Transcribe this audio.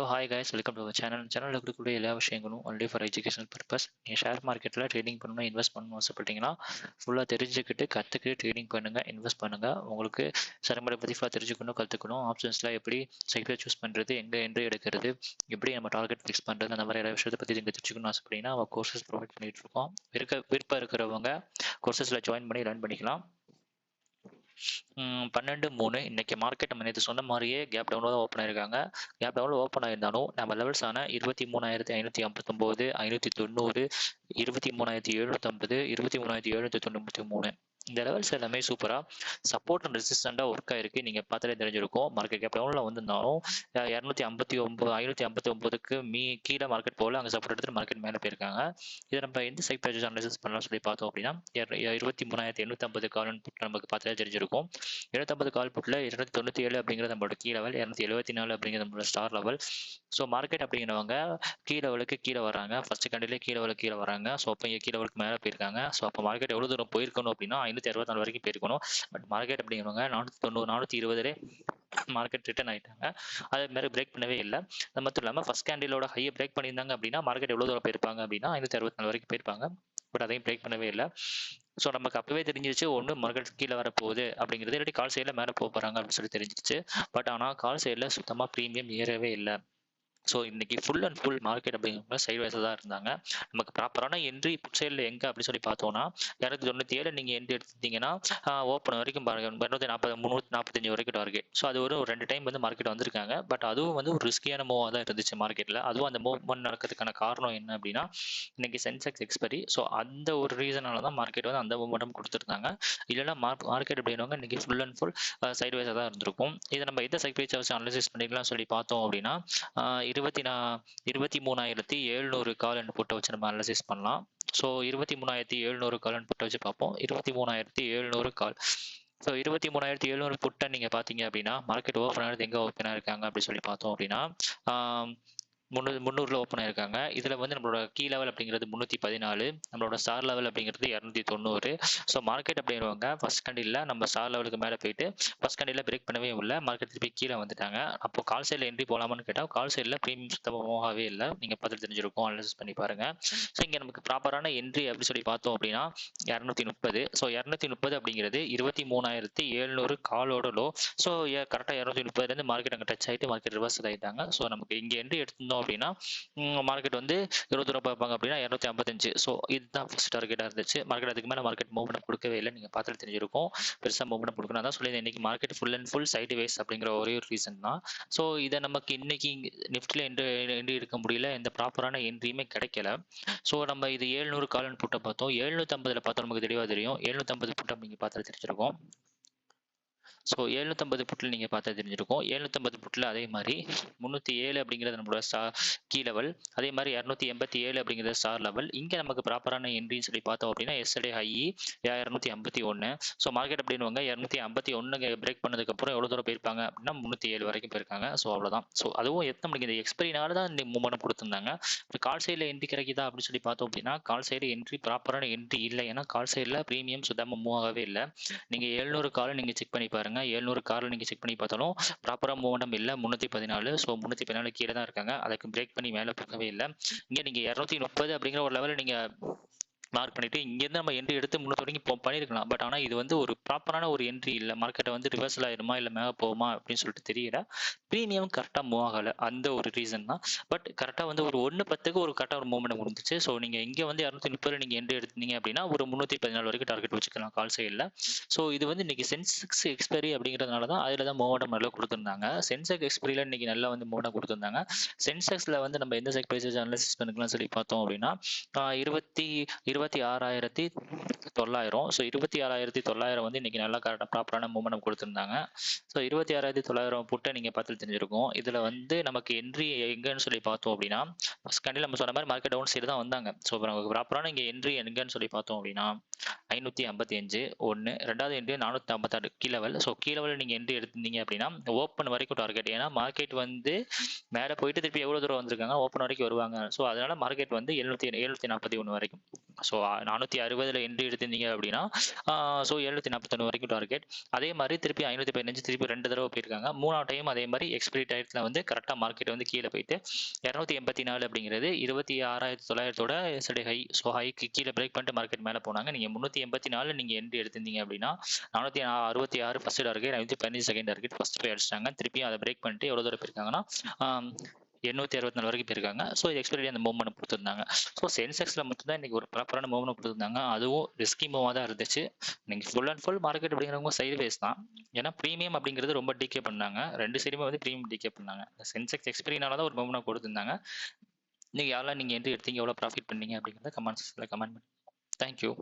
Hi guys, welcome to our channel. சேனலில் இருக்கக்கூடிய எல்லா விஷயங்களும் ஒன்லி ஃபார் எஜுகேஷனல் பர்பஸ். நீங்கள் ஷேர் மார்க்கெட்டில் ட்ரேடிங் பண்ணணும், இன்வெஸ்ட் பண்ணணும் ஆசைப்பட்டீங்கன்னா ஃபுல்லாக தெரிஞ்சுக்கிட்டு கற்றுக்கிட்டு ட்ரேடிங் பண்ணுங்கள், இன்வெஸ்ட் பண்ணுங்கள். உங்களுக்கு சரமரை பற்றி ஃபுல்லாக தெரிஞ்சுக்கணும், கற்றுக்கணும். ஆப்ஷன்ஸில் எப்படி சைக்கிளை சூஸ் பண்ணுறது, எங்கே என்ட்ரி எடுக்கிறது, எப்படி நம்ம டார்கெட் ஃபிக்ஸ் பண்ணுறது, அந்த மாதிரி எல்லா விஷயத்தை பற்றி நீங்கள் தெரிஞ்சுக்கணும் ஆசைப்பட்டீங்கன்னா அவள் கோர்சஸ் ப்ரொவைட் பண்ணிகிட்டு இருக்கோம். விருப்பம் இருக்கிறவங்க கோர்சஸில் ஜாயின் பண்ணி லேர்ன் பண்ணிக்கலாம். 12/3 இன்னைக்கு மார்க்கெட் நம்ம நேற்று சொன்ன மாதிரியே கேப் டவுனில் தான் ஓப்பன் ஆயிருக்காங்க. கேப் டவுனில் ஓப்பன் ஆயிருந்தாலும் நம்ம லெவல்ஸான 23,559, 590, 23,750, 23,793 இந்த லெவல்ஸ் எல்லாமே சூப்பராக சப்போர்ட் அண்ட் ரெசிஸ்டண்டாக ஒர்க் ஆயிருக்கு. நீங்கள் பார்த்தாலே தெரிஞ்சிருக்கும். மார்க்கெட் கேப் டவுனில் வந்திருந்தாலும் 259, 559க்கு கீழே மார்க்கெட் போகல, அங்கே சப்போர்ட் எடுத்துட்டு மார்க்கெட் மேலே போயிருக்காங்க. இதை நம்ம எந்த சைட் பேஜஸ் அனலைசிஸ் பண்ணலாம் சொல்லி பார்த்தோம் அப்படின்னா 23,850 காலன் புட் நமக்கு பார்த்தாலே தெரிஞ்சிருக்கும். 250 கால் புட்டில் 297 அப்படிங்கிறது நம்மளோட கீ லெவல், 274 அப்படிங்கிறது நம்மளோட ஸ்டார் லெவல். ஸோ மார்க்கெட் அப்படிங்கிறவங்க கீ லெவலுக்கு கீழே வராங்க, ஃபர்ஸ்ட் கண்டிலே கீழே வராங்க. ஸோ அப்போ இங்கே கீ லெவலுக்கு மேலே போயிருக்காங்க. ஸோ அப்போ மார்க்கெட் எவ்வளோ தூரம் போயிருக்கணும் அப்படின்னா 564 வரைக்கும் போயிருக்கணும். பட் மார்க்கெட் அப்படிங்கிறவங்க 490, 420 மார்க்கெட் ரிட்டர்ன் ஆகிட்டாங்க. அதே மாதிரி பிரேக் பண்ணவே இல்லை. அது மட்டும் இல்லாமல் ஃபர்ஸ்ட் கேண்டிலோட ஹையை பிரேக் பண்ணியிருந்தாங்க அப்படின்னா மார்க்கெட் எவ்வளோ தூரம் போயிருப்பாங்க அப்படின்னா 564 வரைக்கும் போயிருப்பாங்க. பட் அதையும் பிரேக் பண்ணவே இல்லை. ஸோ நமக்கு அப்பவே தெரிஞ்சிருச்சு ஒன்று மார்க்கெட் கீழே வரப்போகுது அப்படிங்கிறது, இல்லாட்டி கால் சைடில் மேலே போக போகிறாங்க அப்படின்னு சொல்லி தெரிஞ்சிச்சு. பட் ஆனால் கால் சைடில் சுத்தமாக ப்ரீமியம் ஏறவே இல்லை. ஸோ இன்னைக்கு ஃபுல் அண்ட் ஃபுல் மார்க்கெட் அப்படிங்கிற சைட் வைஸாக தான் இருந்தாங்க. நமக்கு ப்ராப்பரான என்ட்ரி புட் சைடில் எங்கே அப்படின்னு சொல்லி பார்த்தோம்னா 297 நீங்கள் என்ட்ரி எடுத்துட்டீங்கன்னா ஓப்பன் வரைக்கும் பாருங்க 240, 345 வரைக்கும் டார்கெட். ஸோ அது ஒரு 2 டைம் வந்து மார்க்கெட் வந்திருக்காங்க. பட் அதுவும் வந்து ஒரு ரிஸ்கியான மூவாக தான் இருந்துச்சு மார்க்கெட்டில். அதுவும் அந்த மூவ்மெண்ட் நடக்கிறதுக்கான காரணம் என்ன அப்படின்னா இன்னைக்கு சென்செக்ஸ் எக்ஸ்பைரி. ஸோ அந்த ஒரு ரீசனால தான் மார்க்கெட் வந்து அந்த மூவ்மெண்ட்டும் கொடுத்துருந்தாங்க. இல்லைன்னா மார்க்கெட் அப்படின்னவங்க இன்னைக்கு ஃபுல் அண்ட் ஃபுல் சைட் வைஸாக தான் இருந்திருக்கும். இதை நம்ம எந்த சைட் வைஸாக வச்சு அனலைசிஸ் பண்ணிக்கலாம் சொல்லி பார்த்தோம் அப்படின்னா 23,700 கால் அண்ட் புட்டை வச்சு நம்ம அனலைசிஸ் பண்ணலாம். ஸோ 23,700 கால் அண்ட் புட்டை வச்சு பார்ப்போம். 23,700 கால். ஸோ 23,700 புட்டை நீங்கள் பார்த்தீங்க அப்படின்னா மார்க்கெட் ஓப்பன் ஆனது எங்கே ஓப்பன் ஆயிருக்காங்க அப்படின்னு சொல்லி பார்த்தோம் அப்படின்னா 300 ஓப்பன் ஆயிருக்காங்க. இதில் வந்து நம்மளோட கீ லெவல் அப்படிங்கிறது 314, நம்மளோட ஸ்டார் லெவல் அப்படிங்கிறது 290. ஸோ மார்க்கெட் அப்படிங்கிறவங்க ஃபர்ஸ்ட் கண்டியில் நம்ம ஸ்டார் லெவலுக்கு மேலே போயிட்டு ஃபர்ஸ்ட் கண்டியில் பிரேக் பண்ணவே இல்லை, மார்க்கெட் திருப்பி கீழே வந்துட்டாங்க. அப்போ கால் சைடில் என்ட்ரி போகலாமான்னு கேட்டால் கால் சைடில் ப்ரீமியம் சுத்தமாகவே இல்லை. நீங்கள் பார்த்து தெரிஞ்சிருக்கும், அனலைசிஸ் பண்ணி பாருங்க. ஸோ இங்கே நமக்கு ப்ராப்பரான என்ட்ரி அப்படி சொல்லி பார்த்தோம் அப்படின்னா 230. ஸோ 230 அப்படிங்கிறது 23,700 காலோட லோ. ஸோ கரெக்டாக 230 மார்க்கெட் அங்கே டச் ஆகிட்டு மார்க்கெட் ரிவர்ஸ் ஆகிட்டாங்க. ஸோ நமக்கு இங்கே என்ட்ரி எடுத்திருந்தோம் அப்படின்னா மார்க்கெட் வந்து 20 ரூபாய் பார்ப்பாங்க அப்படின்னா 255. ஸோ இதுதான் ஃபர்ஸ்ட் டார்கெட்டாக இருந்துச்சு. மார்க்கெட் அதுக்கு மேலே மார்க்கெட் மூவ்மெண்ட் கொடுக்கவே இல்லை. நீங்கள் பார்த்துட்டு தெரிஞ்சிருக்கும், பெருசாக மூவ்மெண்ட் கொடுக்கணும். அதான் சொல்லி இன்னைக்கு market full and full side ways அப்படிங்கிற ஒரே ஒரு ரீசன் தான். ஸோ இதை நமக்கு இன்னைக்கு நிஃப்டியில் என்ட்ரி எடுக்க முடியல, எந்த ப்ராப்பரான என்ட்ரியுமே கிடைக்கல. ஸோ நம்ம இது 700 காலன் புட்டை பார்த்தோம். 750 பார்த்தோம், நமக்கு தெளிவாக தெரியும். 750 புட்டை நீங்கள் பார்த்து தெரிஞ்சிருக்கும். ஸோ 750 புட்டில் நீங்கள் பார்த்தா தெரிஞ்சிருக்கும். 750 புட்டில் அதே மாதிரி 307 அப்படிங்கிறது நம்மளோட கீ லெவல், அதே மாதிரி 287 அப்படிங்கிறது ஸ்டார் லெவல். இங்கே நமக்கு ப்ராப்பரான என்ட்ரின்னு சொல்லி பார்த்தோம் அப்படின்னா எஸ்டர்டே ஹை 251. ஸோ மார்க்கெட் அப்படின்னுவாங்க 251 பிரேக் பண்ணதுக்கப்புறம் எவ்வளோ தூரம் போயிருப்பாங்க அப்படின்னா 307 வரைக்கும் போயிருக்காங்க. ஸோ அவ்வளோதான். ஸோ அதுவும் எத்தனை மணிக்கு இந்த எக்ஸ்பைரினால தான் இந்த மூவ்மெண்ட் கொடுத்துருந்தாங்க. இப்போ கால் சைடில் என்ட்ரி கிடைக்குதா அப்படின்னு சொல்லி பார்த்தோம் அப்படின்னா கால் சைடு என்ட்ரி ப்ராப்பரான என்ட்ரி இல்லை. ஏன்னா கால் சைடில் ப்ரீமியம் சுத்தமாக மூவ் ஆகவே இல்லை. நீங்கள் 700 காலை நீங்கள் செக் பண்ணி பாருங்க. 700 காரில் நீங்கள் செக் பண்ணி பார்த்தாலும் ப்ராப்பராக மூவ்மெண்டம் இல்லை. 314. ஸோ 314 கீழே தான் இருக்காங்க. அதுக்கு பிரேக் பண்ணி மேலே போகவே இல்லை. இங்கே நீங்கள் 230 அப்படிங்கிற ஒரு லெவலில் நீங்கள் மார்க் பண்ணிட்டு இங்கேருந்து நம்ம என்ட்ரி எடுத்து 300 வரைக்கும் பண்ணியிருக்கலாம். பட் ஆனால் இது வந்து ஒரு ப்ராப்பரான ஒரு என்ட்ரி இல்லை. மார்க்கெட்டை வந்து ரிவர்சல் ஆயிருமா இல்லை மேலே போகுமா அப்படின்னு சொல்லிட்டு தெரியல. ப்ரீமியம் கரெக்டாக மூவ் ஆகலை, அந்த ஒரு ரீசன் தான். பட் கரெக்டாக வந்து ஒரு 1:10க்கு ஒரு கரெக்டாக ஒரு மூவ்மெண்ட் முடிஞ்சிச்சு. ஸோ நீங்கள் இங்கே வந்து 230 நீங்கள் என்ட்ரி எடுத்தீங்க அப்படின்னா ஒரு 314 வரைக்கும் டார்கெட் வச்சுக்கலாம் கால் சைடில். ஸோ இது வந்து இன்னைக்கு சென்செக்ஸ் எக்ஸ்பைரி அப்படிங்கிறதுனால தான் அதில் தான் மூவ்மெண்ட் நல்லா கொடுத்துருந்தாங்க. சென்செக்ஸ் எக்ஸ்பைரியில் இன்னைக்கு நல்லா வந்து மூவ்மெண்ட் கொடுத்துருந்தாங்க. சென்செக்ஸில் வந்து நம்ம எந்த செக் ப்ரைஸஸ் அனலைசிஸ் பண்ணிக்கலாம் சொல்லி பார்த்தோம் அப்படின்னா 26,900. ஸோ 26,900 வந்து இன்னைக்கு நல்லா கரெக்டாக ப்ராப்பரான மூவ்மெண்ட் கொடுத்துருந்தாங்க. ஸோ 26,900 புட்டை நீங்கள் பார்த்து தெரிஞ்சிருக்கும். இதில் வந்து நமக்கு என்ட்ரி எங்கன்னு சொல்லி பார்த்தோம் அப்படின்னா ஃபர்ஸ்ட் கேண்டில் நம்ம சொன்ன மாதிரி மார்க்கெட் டவுன் சைடு தான் வந்தாங்க. ஸோ ப்ராப்பரான இங்கே என்ட்ரி எங்கன்னு சொல்லி பார்த்தோம் அப்படின்னா 555 ஒன்று, ரெண்டாவது entry 456 key level. So key லெவலில் நீங்கள் என்ட்ரி எடுத்திருந்தீங்க அப்படின்னா ஓப்பன் வரைக்கும் டார்கெட். ஏன்னா மார்க்கெட் வந்து மேலே போயிட்டு திருப்பி எவ்வளோ தூரம் வந்திருக்காங்க, ஓப்பன் வரைக்கும் வருவாங்க. ஸோ அதனால மார்க்கெட் வந்து 741 வரைக்கும். ஸோ 460 என்ட்ரி எடுத்திருந்தீங்க அப்படின்னா ஸோ 741 வரைக்கும் டார்கெட். அதே மாதிரி திருப்பி 515 திருப்பி 2 தடவை போயிருக்காங்க. 3ஆவது டைம் அதே மாதிரி எக்ஸ்பிரி டயத்தில் வந்து கரெக்டாக மார்க்கெட் வந்து கீழே போயிட்டு 284 அப்படிங்கிறது 26,900 எஸ்டே ஹை. ஸோ ஹைக்கு கீழே பிரேக் பண்ணிட்டு மார்க்கெட் மேலே போனாங்க. நீங்கள் 384 நீங்கள் என்ட்ரி எடுத்திருந்தீங்க அப்படின்னா 466 first target, 515 second target first போய் அடிச்சிட்டாங்க. திருப்பி அதை பிரேக் பண்ணிட்டு எவ்வளோ தூரம் போயிருக்காங்கன்னா 864 வரைக்கும் போயிருக்காங்க. ஸோ எக்ஸ்பைரி அந்த மூவ்மெண்ட் கொடுத்துருந்தாங்க. ஸோ சென்செக்ஸில் மட்டும் தான் இன்னைக்கு ஒரு ப்ராப்பரான மூவ்மெண்ட் கொடுத்துருந்தாங்க. அதுவும் ரிஸ்கி மூவாக தான் இருந்துச்சு. நீங்கள் ஃபுல் அண்ட் ஃபுல் மார்க்கெட் அப்படிங்கிறவங்க சைடு வேஸ் தான். ஏன்னா ப்ரீமியம் அப்படிங்கிறது ரொம்ப டிகே பண்ணாங்க. ரெண்டு சைடுமே வந்து ப்ரீமியம் டிகே பண்ணாங்க. சென்செக்ஸ் எக்ஸ்பைரினால தான் ஒரு மூவ்மெண்ட் கொடுத்துருந்தாங்க. நீங்கள் யாரெல்லாம் நீங்கள் என்ட்ரி எடுத்தீங்க, எவ்வளோ ப்ராஃபிட் பண்ணீங்க அப்படிங்கிறத கமெண்ட்ஸில் கமெண்ட் பண்ணுங்க. தேங்க்யூ.